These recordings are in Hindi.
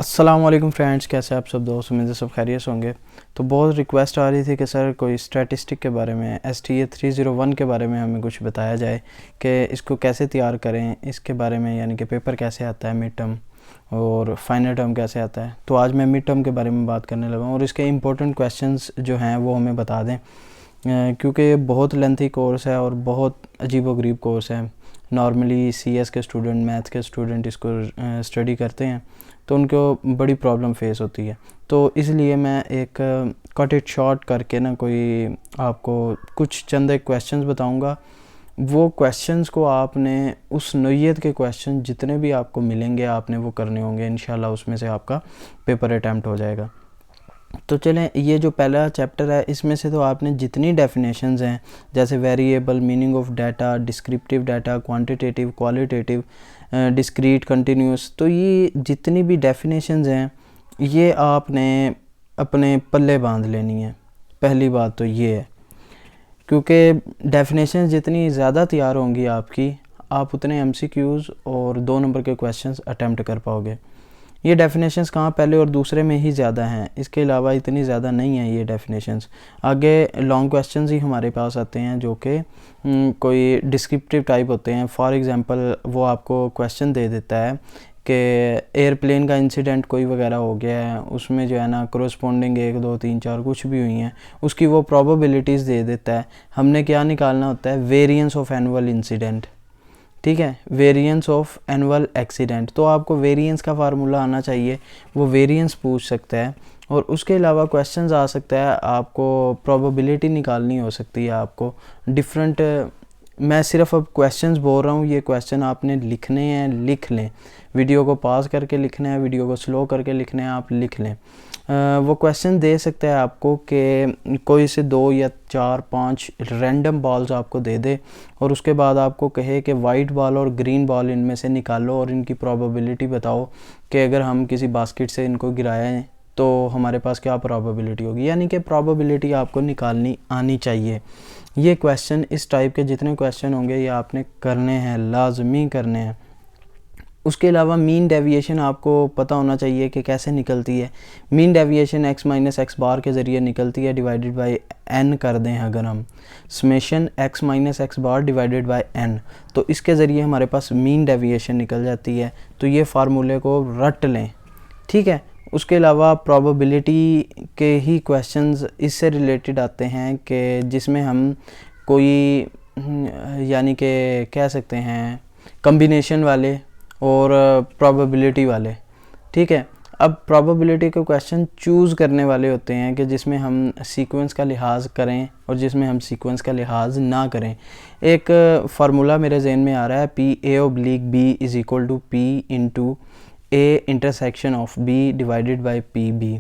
अस्सलाम वालेकुम फ्रेंड्स, कैसे आप सब दोस्त? उम्मीद है सब खैरियत होंगे। तो बहुत रिक्वेस्ट आ रही थी कि सर कोई स्टैटिस्टिक के बारे में, STA 301 के बारे में हमें कुछ बताया जाए कि इसको कैसे तैयार करें, इसके बारे में, यानी कि पेपर कैसे आता है, मिड टर्म और फाइनल टर्म कैसे आता है। तो आज मैं मिड टर्म के बारे में बात करने लगा हूँ और इसके इंपॉर्टेंट क्वेश्चंस जो हैं वो हमें बता दें, क्योंकि ये बहुत लेंथी कोर्स है और बहुत अजीबोगरीब कोर्स है। नॉर्मली CS के स्टूडेंट, मैथ के स्टूडेंट इसको स्टडी करते हैं तो उनको बड़ी प्रॉब्लम फेस होती है। तो इसलिए मैं एक कट इट शॉर्ट करके ना कोई आपको कुछ चंद एक क्वेश्चंस बताऊंगा। वो क्वेश्चंस को आपने उस नौइयत के क्वेश्चन जितने भी आपको मिलेंगे आपने वो करने होंगे, इंशाल्लाह उसमें से आपका पेपर अटैम्प्ट हो जाएगा। तो चलें, ये जो पहला चैप्टर है इसमें से तो आपने जितनी डेफिनेशंस हैं, जैसे variable, meaning of data, descriptive data, quantitative, qualitative, discrete, continuous, तो ये जितनी भी डेफिनेशंस हैं ये आपने अपने पल्ले बांध लेनी है। पहली बात तो ये है, क्योंकि डेफिनेशंस जितनी ज़्यादा तैयार होंगी आपकी, आप उतने MCQs और 2 नंबर के क्वेश्चंस अटैम्प्ट कर पाओगे। ये डेफिनेशंस कहाँ, पहले और दूसरे में ही ज़्यादा हैं, इसके अलावा इतनी ज़्यादा नहीं है ये डेफिनेशंस। आगे लॉन्ग क्वेश्चंस ही हमारे पास आते हैं जो कि कोई डिस्क्रिप्टिव टाइप होते हैं। फॉर एग्जांपल वो आपको क्वेश्चन दे देता है कि एयरप्लेन का इंसिडेंट कोई वगैरह हो गया है, उसमें जो है ना कोरस्पॉन्डिंग 1 2 3 4 कुछ भी हुई हैं, उसकी वो प्रोबेबिलिटीज़ दे देता है। हमने क्या निकालना होता है? Variance of annual incident. ठीक है, वेरिएंस ऑफ एनुअल एक्सीडेंट। तो आपको वेरिएंस का फार्मूला आना चाहिए, वो वेरिएंस पूछ सकता है। और उसके अलावा क्वेश्चंस आ सकता है, आपको प्रोबेबिलिटी निकालनी हो सकती है, आपको डिफरेंट। मैं सिर्फ अब क्वेश्चंस बोल रहा हूँ, ये क्वेश्चन आपने लिखने हैं, लिख लें। वीडियो को पॉज करके लिखना है, वीडियो को स्लो करके लिखना है, आप लिख लें। वो क्वेश्चन दे सकता है आपको कि कोई से 2 या 4 5 रैंडम बॉल्स आपको दे दे और उसके बाद आपको कहे कि वाइट बॉल और ग्रीन बॉल इनमें से निकालो और इनकी प्रोबेबिलिटी बताओ कि अगर हम किसी बास्केट से इनको गिराएं तो हमारे पास क्या प्रोबेबिलिटी होगी। यानी कि प्रोबेबिलिटी आपको निकालनी आनी चाहिए। ये क्वेश्चन, इस टाइप के जितने क्वेश्चन होंगे ये आपने करने हैं, लाजमी करने हैं। उसके अलावा मीन डेविएशन आपको पता होना चाहिए कि कैसे निकलती है। Mean deviation x minus x bar के ज़रिए निकलती है, डिवाइडेड बाय n कर दें अगर हम, summation x minus x bar divided by n, तो इसके ज़रिए हमारे पास मीन डेविएशन निकल जाती है। तो ये फार्मूले को रट लें, ठीक है। उसके अलावा प्रोबेबिलिटी के ही क्वेश्चंस इससे रिलेटेड आते हैं कि जिसमें हम कोई यानी कि कह सकते हैं कम्बिनेशन वाले और प्रोबेबिलिटी वाले, ठीक है। अब प्रोबेबिलिटी के क्वेश्चन चूज़ करने वाले होते हैं कि जिसमें हम सीक्वेंस का लिहाज करें और जिसमें हम सीक्वेंस का लिहाज ना करें। एक फार्मूला मेरे जहन में आ रहा है, PA/B is equal to P into A intersection of B divided by PB,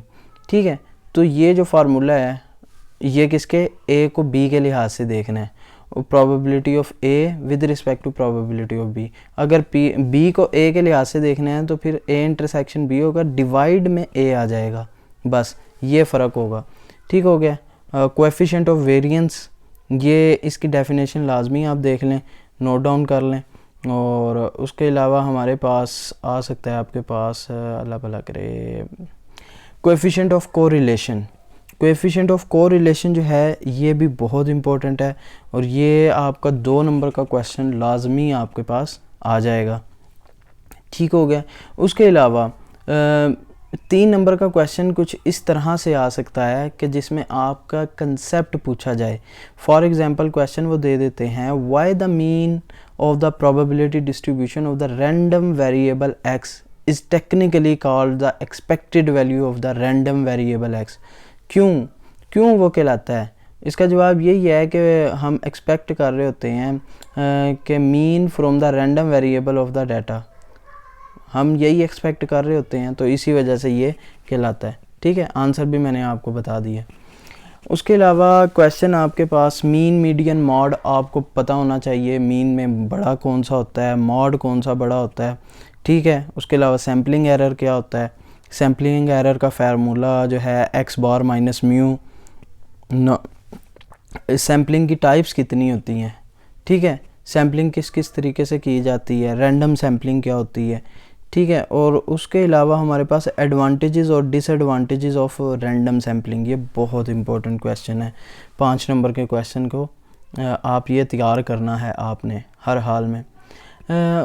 ठीक है। तो ये जो फार्मूला है ये किसके, A को B के लिहाज से देखना है, probability of A with respect to probability of B। अगर B को A के लिहाज से देखना है तो फिर A इंटरसेक्शन B होगा, डिवाइड में A आ जाएगा, बस ये फ़र्क होगा, ठीक हो गया। कोएफिशिएंट ऑफ वेरिएंस, ये इसकी डेफिनेशन लाजमी आप देख लें, नोट डाउन कर लें। और उसके अलावा हमारे पास आ सकता है, आपके पास अल्लाह भला करे, coefficient of correlation. Coefficient of correlation जो है ये भी बहुत इंपॉर्टेंट है और ये आपका 2 नंबर का क्वेश्चन लाजमी आपके पास आ जाएगा, ठीक हो गया। उसके अलावा 3 नंबर का क्वेश्चन कुछ इस तरह से आ सकता है कि जिसमें आपका कंसेप्ट पूछा जाए। फॉर एग्जांपल क्वेश्चन वो दे देते हैं, why the mean of the probability distribution of the random variable x is technically called the expected value of the random variable x। क्यों वो कहलाता है? इसका जवाब यही है कि हम एक्सपेक्ट कर रहे होते हैं कि mean from the random variable of the data, हम यही एक्सपेक्ट कर रहे होते हैं, तो इसी वजह से ये कहलाता है, ठीक है। आंसर भी मैंने आपको बता दिया। उसके अलावा क्वेश्चन आपके पास मीन, मीडियन, मॉड आपको पता होना चाहिए। मीन में बड़ा कौन सा होता है, मॉड कौन सा बड़ा होता है, ठीक है। उसके अलावा सैम्पलिंग एरर क्या होता है, सैम्पलिंग एरर का फार्मूला जो है x बार माइनस म्यू। सैम्पलिंग की टाइप्स कितनी होती हैं, ठीक है। सैम्पलिंग किस किस तरीके से की जाती है, रैंडम सैम्पलिंग क्या होती है, ठीक है। और उसके अलावा हमारे पास एडवांटेजेस और डिसएडवांटेजेस ऑफ रैंडम सैम्पलिंग, ये बहुत इंपॉर्टेंट क्वेश्चन है। 5 नंबर के क्वेश्चन को आप ये तैयार करना है आपने हर हाल में।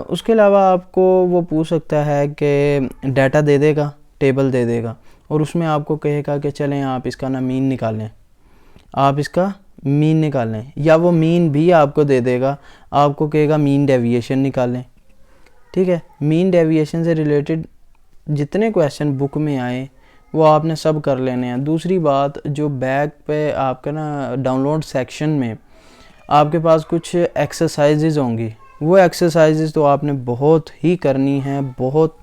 उसके अलावा आपको वो पूछ सकता है कि डाटा दे देगा, टेबल दे देगा, और उसमें आपको कहेगा कि चलें आप इसका ना मीन निकालें, आप इसका मीन निकालें, या वो मीन भी आपको दे देगा, आपको कहेगा मीन डेविएशन निकालें। ठीक है, मीन डेविएशन से रिलेटेड जितने क्वेश्चन बुक में आए वो आपने सब कर लेने हैं। दूसरी बात, जो बैक पे आपका ना डाउनलोड सेक्शन में आपके पास कुछ एक्सरसाइजेज होंगी, वो एक्सरसाइजेज तो आपने बहुत ही करनी है, बहुत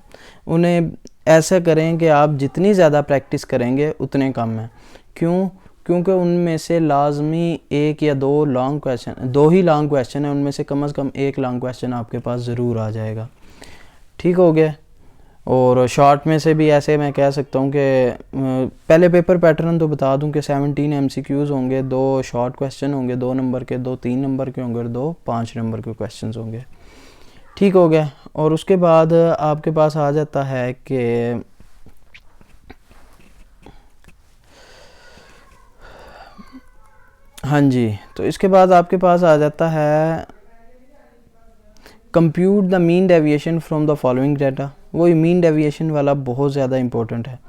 उन्हें ऐसा करें कि आप जितनी ज़्यादा प्रैक्टिस करेंगे उतने कम है। क्यों? क्योंकि उनमें से लाजमी 1 या 2 लॉन्ग क्वेश्चन, 2 ही लॉन्ग क्वेश्चन है, उनमें से कम से कम 1 लॉन्ग क्वेश्चन आपके पास ज़रूर आ जाएगा। ठीक हो गया। और शॉर्ट में से भी ऐसे मैं कह सकता हूँ कि पहले पेपर पैटर्न तो बता दूँ कि 17 MCQs होंगे, 2 शॉर्ट क्वेश्चन होंगे 2 नंबर के, 2 3 नंबर के होंगे और 2 5 नंबर के क्वेश्चन होंगे। ठीक हो गया। और उसके बाद आपके पास आ जाता है कि हाँ जी, तो इसके बाद आपके पास आ जाता है compute the mean deviation from the following data. वो मीन डेविएशन वाला बहुत ज़्यादा इंपॉर्टेंट है।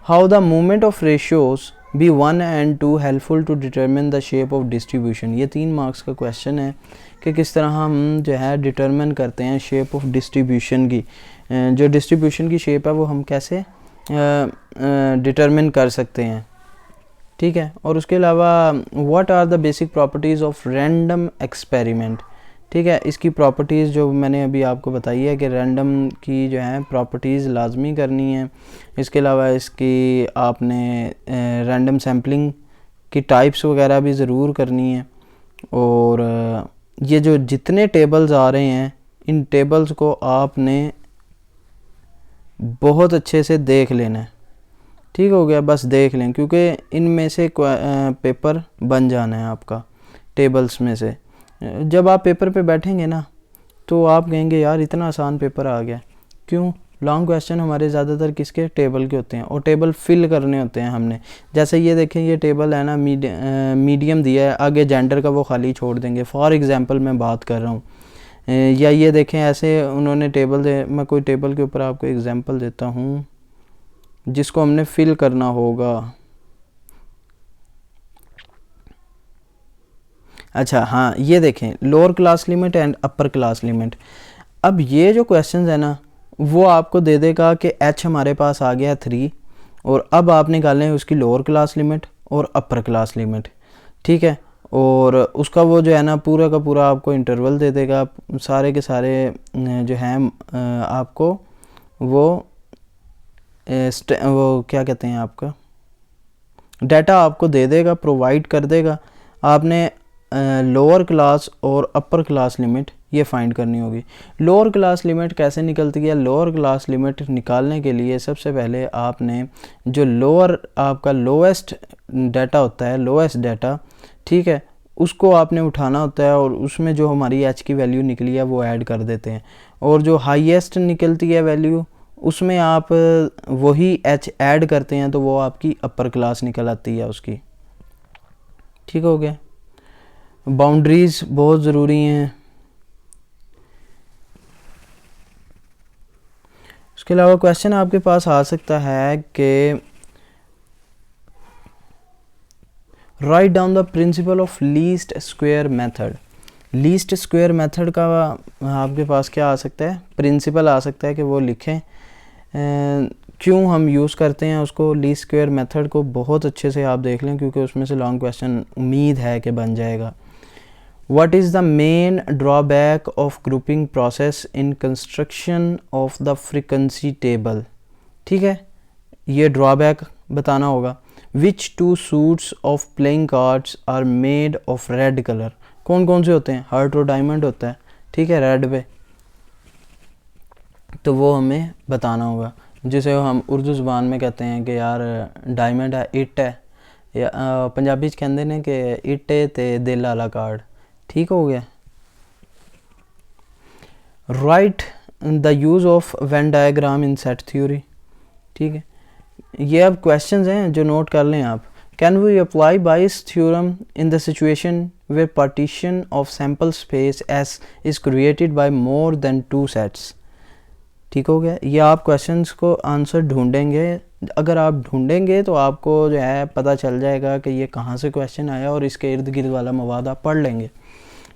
How the movement of ratios b 1 and 2 helpful to determine the shape of distribution. ये 3 मार्क्स का क्वेश्चन है कि किस तरह हम जो है डिटरमिन करते हैं शेप ऑफ डिस्ट्रीब्यूशन की, जो डिस्ट्रीब्यूशन की शेप है वो हम कैसे डिटरमिन कर सकते हैं। ठीक है। और उसके अलावा what are the basic properties of random experiment. ठीक है, इसकी प्रॉपर्टीज़ जो मैंने अभी आपको बताई है कि रैंडम की जो है प्रॉपर्टीज़ लाजमी करनी है। इसके अलावा इसकी आपने रैंडम सैम्पलिंग की टाइप्स वगैरह भी ज़रूर करनी है। और ये जो जितने टेबल्स आ रहे हैं, इन टेबल्स को आपने बहुत अच्छे से देख लेना है। ठीक हो गया, बस देख लें, क्योंकि इनमें से पेपर बन जाना है आपका टेबल्स में से। जब आप पेपर पे बैठेंगे ना तो आप कहेंगे यार इतना आसान पेपर आ गया। क्यों? लॉन्ग क्वेश्चन हमारे ज़्यादातर किसके, टेबल के होते हैं, और टेबल फिल करने होते हैं हमने। जैसे ये देखें, ये टेबल है ना, मीडियम दिया है, आगे जेंडर का वो खाली छोड़ देंगे, फॉर एग्ज़ाम्पल मैं बात कर रहा हूँ। या ये देखें, ऐसे उन्होंने टेबल मैं कोई टेबल के ऊपर आपको एग्ज़ाम्पल देता हूँ जिसको हमने फिल करना होगा। अच्छा हाँ, ये देखें, lower class limit and upper class limit. अब ये जो क्वेश्चंस है ना वो आपको दे देगा कि एच हमारे पास आ गया 3, और अब आप निकालें उसकी लोअर क्लास लिमिट और अपर क्लास लिमिट। ठीक है। और उसका वो जो है ना पूरा का पूरा आपको इंटरवल दे देगा, सारे के सारे जो हैं आपको वो क्या कहते हैं, आपका डाटा आपको दे देगा, प्रोवाइड कर देगा। आपने लोअर क्लास और अपर क्लास लिमिट ये फाइंड करनी होगी। लोअर क्लास लिमिट कैसे निकलती है? लोअर क्लास लिमिट निकालने के लिए सबसे पहले आपने जो लोअर आपका लोएस्ट डाटा होता है, लोएस्ट डाटा, ठीक है, उसको आपने उठाना होता है, और उसमें जो हमारी एच की वैल्यू निकली है वो ऐड कर देते हैं। और जो हाईएस्ट निकलती है वैल्यू, उसमें आप वही एच ऐड करते हैं, तो वो आपकी अपर क्लास निकल आती है उसकी। ठीक हो गया। बाउंड्रीज बहुत ज़रूरी हैं। उसके अलावा क्वेश्चन आपके पास आ सकता है कि write down the principle of least square method. Least square method का आपके पास क्या आ सकता है? प्रिंसिपल आ सकता है कि वो लिखें क्यों हम यूज़ करते हैं उसको, लीस्ट स्क्वायर मेथड को। बहुत अच्छे से आप देख लें, क्योंकि उसमें से लॉन्ग क्वेश्चन उम्मीद है कि बन जाएगा। What is the main drawback of grouping process in construction of the frequency table? ठीक है, ये drawback बताना होगा। Which two suits of playing cards are made of red color? कौन कौन से होते हैं? हार्ट और डायमंड होता है, ठीक है, रेड पे, तो वो हमें बताना होगा। जिसे हम उर्दू ज़ुबान में कहते हैं कि यार डायमंड है, इट है, या पंजाबी च कहते हैं कि इट है ते दिल वाला कार्ड। ठीक हो गया। Right the use of Venn diagram in set theory. ठीक है, ये अब क्वेश्चंस हैं जो नोट कर लें आप। Can we apply Bayes theorem in the situation where partition of sample space S is created by more than 2 sets. ठीक हो गया, ये आप क्वेश्चंस को आंसर ढूंढेंगे। अगर आप ढूंढेंगे तो आपको जो है पता चल जाएगा कि ये कहाँ से क्वेश्चन आया और इसके इर्द गिर्द वाला मवाद आप पढ़ लेंगे।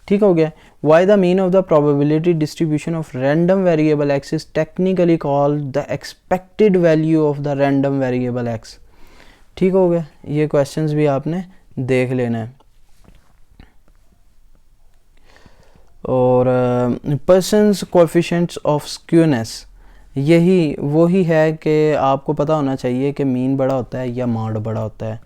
ठीक हो गया। Why the mean of the probability distribution of random variable x is technically called the expected value of the random variable x. ठीक हो गया, ये क्वेश्चंस भी आपने देख लेना है। और पर्सनस कोएफिशिएंट्स ऑफ स्क्यूनेस, यही वही है कि आपको पता होना चाहिए कि मीन बड़ा होता है या मॉड बड़ा होता है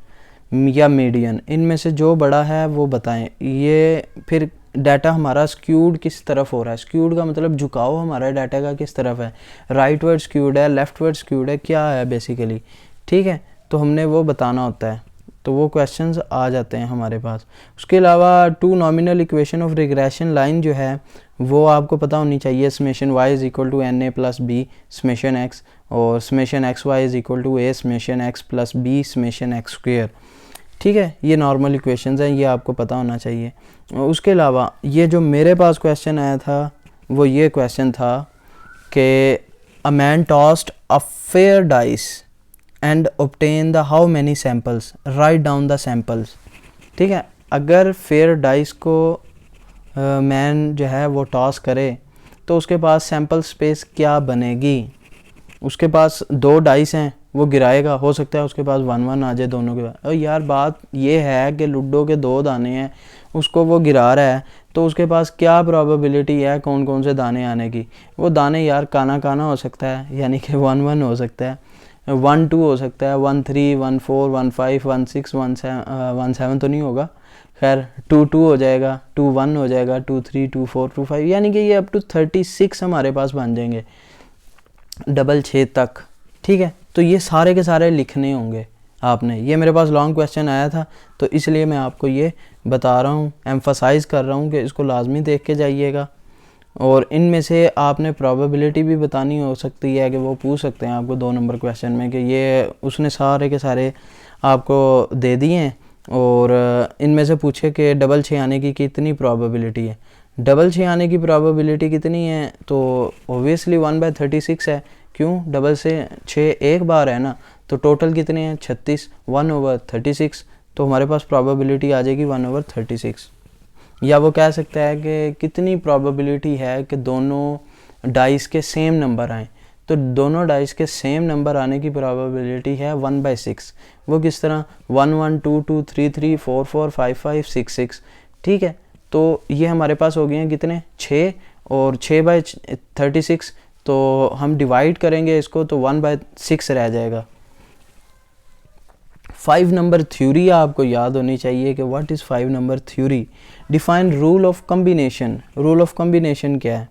या मीडियन, इनमें से जो बड़ा है वो बताएं। ये फिर डाटा हमारा स्क्यूड किस तरफ हो रहा है, स्क्यूड का मतलब झुकाव हमारा डाटा का किस तरफ है, राइट वर्ड स्क्यूड है, लेफ्ट वर्ड स्क्यूड है, क्या है बेसिकली। ठीक है, तो हमने वो बताना होता है, तो वो क्वेश्चंस आ जाते हैं हमारे पास। उसके अलावा 2 nominal equation of regression line जो है वो आपको पता होनी चाहिए। Summation y is equal to n a plus b summation x, और summation x y is equal to a summation x plus b summation x square. ठीक है, ये नॉर्मल इक्वेशंस हैं, ये आपको पता होना चाहिए। उसके अलावा ये जो मेरे पास क्वेश्चन आया था वो ये क्वेश्चन था कि a man tossed a fair dice and obtain the how many samples, write down the samples। ठीक है, अगर फेयर डाइस को मैन जो है वो टॉस करे तो उसके पास सैम्पल स्पेस क्या बनेगी। उसके पास 2 डाइस हैं, वो गिराएगा, हो सकता है उसके पास 1-1 आ जाए दोनों के पास। और यार बात ये है कि लूडो के 2 दाने हैं, उसको वो गिरा रहा है, तो उसके पास क्या प्रोबेबिलिटी है कौन कौन से दाने आने की। वो दाने यार काना काना हो सकता है, यानी कि 1-1 हो सकता है, 1-2 हो सकता है, 1-3, 1-4, 1-5, 1-6, 1-7 तो नहीं होगा, खैर 2-2 हो जाएगा, 2-1 हो जाएगा, 2-3, 2-4, 2-5, यानी कि ये अप टू 36 हमारे पास बन जाएंगे, डबल 6 तक। ठीक है, तो ये सारे के सारे लिखने होंगे आपने। ये मेरे पास लॉन्ग क्वेश्चन आया था तो इसलिए मैं आपको ये बता रहा हूँ, एम्फसाइज़ कर रहा हूँ कि इसको लाजमी देख के जाइएगा। और इनमें से आपने प्रोबेबिलिटी भी बतानी हो सकती है कि वो पूछ सकते हैं आपको 2 नंबर क्वेश्चन में कि ये उसने सारे के सारे आपको दे दिए हैं और इनमें से पूछे कि डबल 6 आने की कितनी प्रोबेबिलिटी है। डबल 6 आने की प्रोबेबिलिटी कितनी है, तो ओबियसली 1/36 है। क्यों, डबल से 6 एक बार है ना, तो टोटल कितने हैं 36, 1/36, तो हमारे पास प्रोबेबिलिटी आ जाएगी 1/36। या वो कह सकता है कि कितनी प्रोबेबिलिटी है कि दोनों डाइस के सेम नंबर आएँ, तो दोनों डाइस के सेम नंबर आने की प्रोबेबिलिटी है 1/6। वो किस तरह 1-1, 2-2, 3-3, 4-4, 5-5, 6-6। ठीक है, तो ये हमारे पास हो गए हैं कितने 6, और 6/36, तो हम डिवाइड करेंगे इसको तो 1/6 रह जाएगा। 5 नंबर थ्योरी आपको याद होनी चाहिए कि what is 5 number theory. Define rule of combination, rule of combination क्या है।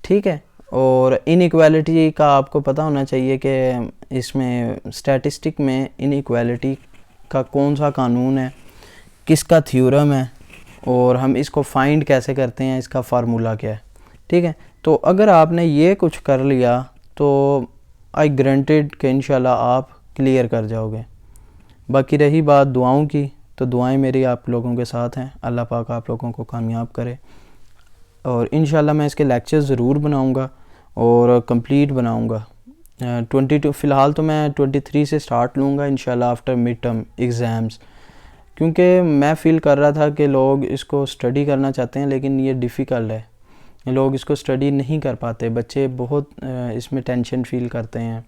ठीक है, और इनइक्वालिटी का आपको पता होना चाहिए कि इसमें स्टैटिस्टिक में इनइक्वालिटी का कौन सा कानून है, किसका थ्योरम है, और हम इसको फाइंड कैसे करते हैं, इसका फार्मूला क्या है। ठीक है, तो अगर आपने ये कुछ कर लिया तो आई ग्रांटेड कि इंशाल्लाह आप क्लियर कर जाओगे। बाकी रही बात दुआओं की, तो दुआएं मेरी आप लोगों के साथ हैं, अल्लाह पाक आप लोगों को कामयाब करे। और इंशाल्लाह मैं इसके लेक्चर्स ज़रूर बनाऊंगा और कंप्लीट बनाऊंगा। 22 फ़िलहाल तो मैं 23 से स्टार्ट लूँगा इंशाल्लाह आफ्टर मिड टर्म एग्ज़ाम्स, क्योंकि मैं फ़ील कर रहा था कि लोग इसको स्टडी करना चाहते हैं लेकिन ये डिफ़िकल्ट है, लोग इसको स्टडी नहीं कर पाते, बच्चे बहुत इसमें टेंशन फ़ील करते हैं।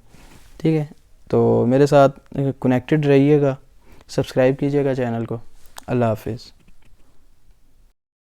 ठीक है, तो मेरे साथ कनेक्टेड रहिएगा, सब्सक्राइब कीजिएगा चैनल को। अल्लाह हाफिज़।